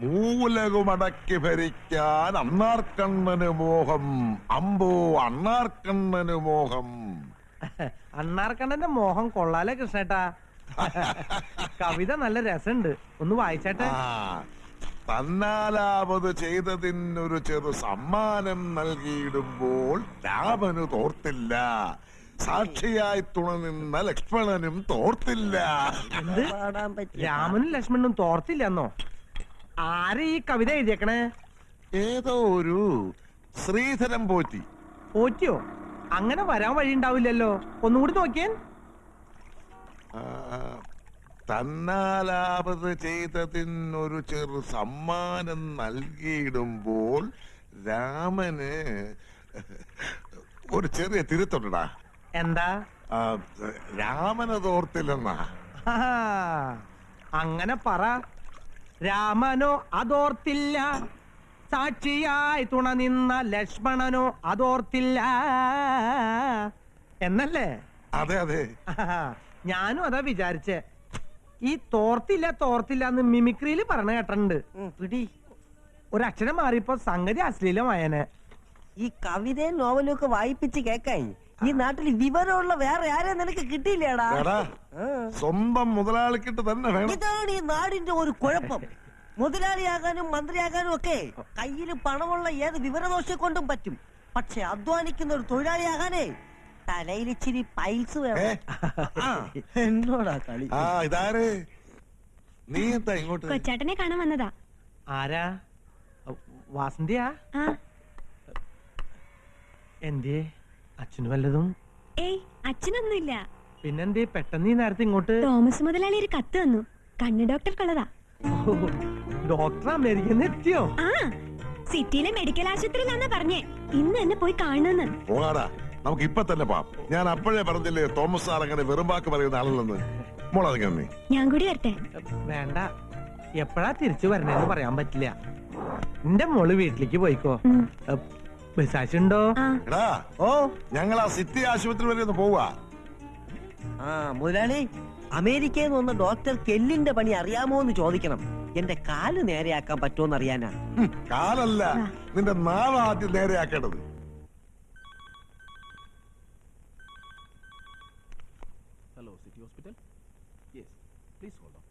മൂലകുമടക്കി ഭരിക്കാൻ അണ്ണാർക്കണ്ണന് മോഹം. അമ്പോ അണ്ണാർക്കണ്ണന് മോഹം. അണ്ണാർക്കണ്ണന്റെ മോഹം കൊള്ളാലേ കൃഷ്ണേട്ടാ. കവിത നല്ല രസമുണ്ട്, ഒന്ന് വായിച്ചേട്ടെ. തന്നാലാവത് ചെയ്തതിനൊരു ചെറു സമ്മാനം നൽകിയിടുമ്പോൾ രാമന് തോർത്തില്ല, സാക്ഷിയായി തുണ നിന്ന ലക്ഷ്മണനും തോർത്തില്ല. എന്ത്? രാമനും ലക്ഷ്മണനും തോർത്തില്ലെന്നോ? ആരെ ഈ കവിത എഴുതിയേക്കണേ? ഏതോ ഒരു ശ്രീധരൻ പോറ്റി. പോറ്റിയോ? അങ്ങനെ വരാൻ വഴി ഉണ്ടാവില്ലല്ലോ, ഒന്നുകൂടി നോക്കിയാൻ. തന്നാലാപത് ചെയ്തതിനൊരു ചെറു സമ്മാനം നൽകിയിടുമ്പോൾ രാമന് ഒരു ചെറിയ തിരുത്തുണ്ടടാ. എന്താ? രാമന് തോർത്തില്ലെന്നാ. അങ്ങനെ പറ. രാമനോ അതോർത്തില്ല, സാക്ഷിയായി തുണ നിന്ന ലക്ഷ്മണനോ അതോർത്തില്ല എന്നല്ലേ? അതെ അതെ, ഞാനും അതാ വിചാരിച്ചേ. ഈ തോർത്തില്ല തോർത്തില്ല എന്ന് മിമിക്രിയിൽ പറഞ്ഞ കേട്ടിട്ടുണ്ട്. പിടി ഒരക്ഷരം മാറിയപ്പോ സംഗതി അശ്ലീലമായനെ. ഈ കവിതയും നോവലും ഒക്കെ വായിപ്പിച്ച് കേക്കായി ഈ നാട്ടിൽ വിവരമുള്ള വേറെ ആരെ നിനക്ക് കിട്ടിയില്ലേടാ? സ്വന്തം മുതലാളിക്കിട്ട് തന്നെ വേണം. ഇതാണ് ഈ നാടിന്റെ ഒരു കുഴപ്പം. മുതലാളിയാകാനും മന്ത്രിയാകാനും ഒക്കെ കയ്യിൽ പണമുള്ള ഏത് വിവരദോഷ കൊണ്ടും പറ്റും. പക്ഷെ അധ്വാനിക്കുന്ന ഒരു തൊഴിലാളിയാകാനേ തലയിലിച്ചിരി പൈസ വേണം. എന്നോടാ കളി. ഇതാര്? നീ എന്താ ഇങ്ങോട്ട്? കൊച്ചാട്ടനെ കാണാൻ വന്നതാ. ആരാ? വാസന്തിയാ? എന്തേ? അച്ഛന് വല്ലതും? ഏയ് അച്ഛനൊന്നുമില്ല. പിന്നെന്തേ പെട്ടെന്ന് ഈ നേരത്തെ ഇങ്ങോട്ട്? തോമസ് മുതലാളി ഒരു കത്ത് തന്നു. കണ്ണ് ഡോക്ടർക്കുള്ളതാ. ഡോക്ടർ അമേരിക്കന്ന് എത്തിയോ? ആ, സിറ്റിയിലെ മെഡിക്കൽ ആശുപത്രിയിലാന്നാ പറഞ്ഞേ. ഇന്ന് തന്നെ പോയി കാണണമെന്ന്. പോകാടാ, നമുക്ക് ഇപ്പൊ തന്നെ പോവാം. ഞാൻ അപ്പോഴേ പറഞ്ഞില്ലേ തോമസ് സാർ അങ്ങനെ വെറും വാക്ക് പറയുന്ന ആളല്ലെന്ന്. മോളെ ഞാൻ കൂടി വരട്ടെ? വേണ്ട, എപ്പോഴാ തിരിച്ചു വരണേന്ന് പറയാൻ പറ്റില്ല. എന്റെ മോള് വീട്ടിലേക്ക് പോയിക്കോ. ബസാശുണ്ടോ? എടാ, ഞങ്ങൾ ആ സിറ്റി ആശുപത്രി വരെ ഒന്ന് പോവാ. മുതലാളി, അമേരിക്കയിൽ നിന്ന് വന്ന ഡോക്ടർ കെല്ലിന്റെ പണി അറിയാമോ എന്ന് ചോദിക്കണം. എന്റെ കാല് നേരെയാക്കാൻ പറ്റുമോന്ന് അറിയാനാ. കാലല്ല, നിന്റെ നാവ് ആദ്യം നേരെയാക്കേണ്ടത്. Hello, city hospital. Yes, please hold on.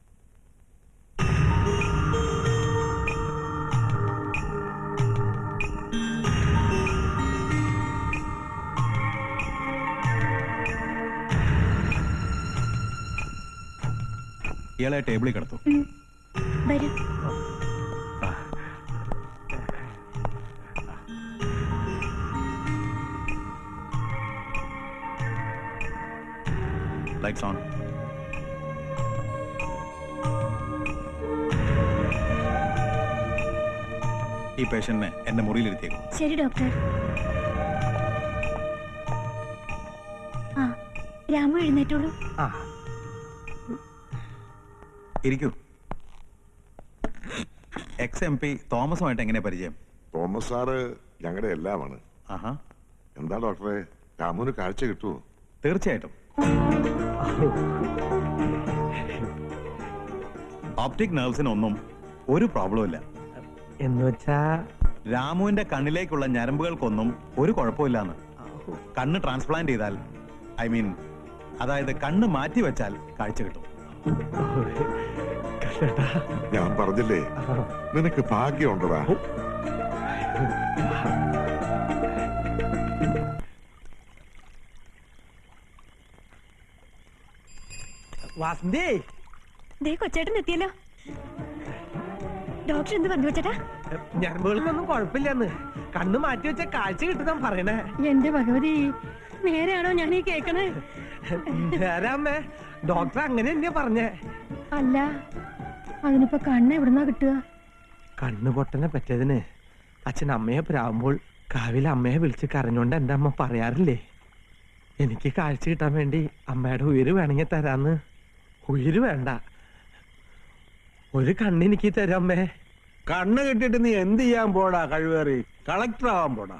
ഇയാളെ ടേബിളിൽ കിടത്തു. വരൂ. Lights on. ഈ പേഷ്യന്റിനെ എന്റെ മുറിയിലിരുത്തിയേക്കും. ശരി ഡോക്ടർ. രാമു എഴുന്നേറ്റോളൂ. ഇരിക്കൂ. ex-MP തോമസുമായിട്ട് എങ്ങനെ പരിചയം? തോമസ് സാറ് ഞങ്ങളുടെ എല്ലാമാണ്. ആഹാ. എന്താ ഡോക്ടറെ, രാമുന് കാഴ്ച കിട്ടുമോ? തീർച്ചയായിട്ടും. ഓപ്റ്റിക് നെർവ്സിനൊന്നും ഒരു പ്രോബ്ലം ഇല്ല. എന്ന് വെച്ചാ രാമുവിന്റെ കണ്ണിലേക്കുള്ള ഞരമ്പുകൾക്കൊന്നും ഒരു കുഴപ്പമില്ലാന്ന്. കണ്ണ് ട്രാൻസ്പ്ലാന്റ് ചെയ്താൽ, അതായത് കണ്ണ് മാറ്റി വെച്ചാൽ കാഴ്ച കിട്ടും. ഞാൻ പറഞ്ഞില്ലേ, നിനക്ക് ഭാഗ്യമുണ്ടടാ. വാസന്തി, ദേ കൊച്ചേട്ടൻ എത്തിയല്ലോ. ഡോക്ടർ എന്ത് പറഞ്ഞു വെച്ചേട്ടാ? ഞരമ്പുകൾക്കൊന്നും കുഴപ്പമില്ലെന്ന്, കണ്ണ് മാറ്റി വെച്ച കാഴ്ച കിട്ടുന്ന പറയണേ. എന്റെ ഭഗവതി, നേരെയാണോ ഞാൻ ഈ കേക്കണേ? നേരാമ്മേ, ഡോക്ടർ അങ്ങനെ തന്നെയാ പറഞ്ഞേ. അല്ല, അതിനിപ്പോ കണ്ണ് എവിടുന്നാ കിട്ടുക? കണ്ണ് പൊട്ടനെ പറ്റിയതിന് അച്ഛൻ അമ്മയെ പ്രാവുമ്പോൾ കാവിലെ അമ്മയെ വിളിച്ച് കരഞ്ഞോണ്ട് എന്റെ അമ്മ പറയാറില്ലേ, എനിക്ക് കാഴ്ച കിട്ടാൻ വേണ്ടി അമ്മയുടെ ഉയിര് വേണമെങ്കിൽ തരാന്ന്. ഉയിര് വേണ്ട, ഒരു കണ്ണെനിക്ക് തരാമ്മേ. കണ്ണ് കിട്ടിട്ട് നീ എന്ത് ചെയ്യാൻ പോടാ? കഴിവേറി കളക്ടർ ആവാൻ പോടാ.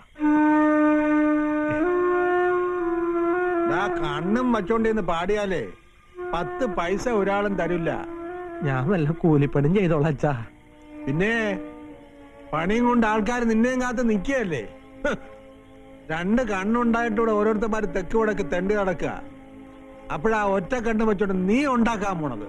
കണ്ണും വച്ചോണ്ടിന്ന് പാടിയാലേ 10 പൈസ ഒരാളും തരില്ല. ഞാൻ വല്ല കൂലിപ്പണിയും ചെയ്തോളാം അച്ഛാ. പിന്നെ പണിയും കൊണ്ട് ആൾക്കാർ നിന്നെയും കാത്ത് നിൽക്കുകയല്ലേ. രണ്ട് കണ്ണുണ്ടായിട്ടൂടെ ഓരോരുത്തന്മാര് തെക്ക് വടക്ക് തെണ്ട് കിടക്കുക. അപ്പോഴാ ഒറ്റ കണ്ണ് വെച്ചോണ്ട് നീ ഉണ്ടാക്കാൻ പോണത്.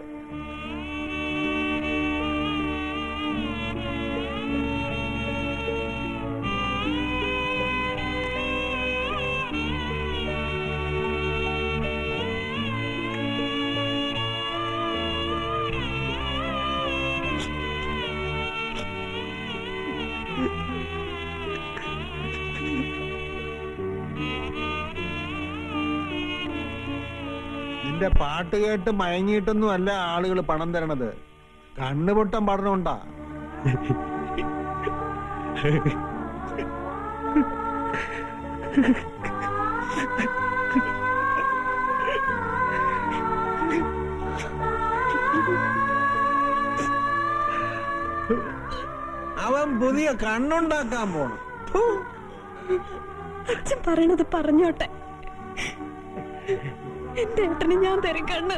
നിന്റെ പാട്ട് കേട്ട് മയങ്ങിയിട്ടൊന്നും അല്ല ആളുകൾ പണം തരണത്, കണ്ണുപൊട്ടം പഠനമുണ്ടാ. അവൻ പുതിയ കണ്ണുണ്ടാക്കാൻ പോണം. അച്ഛൻ പറയണത് പറഞ്ഞോട്ടെ. എന്റെ ഏട്ടന് ഞാൻ തരും കണ്ണ്.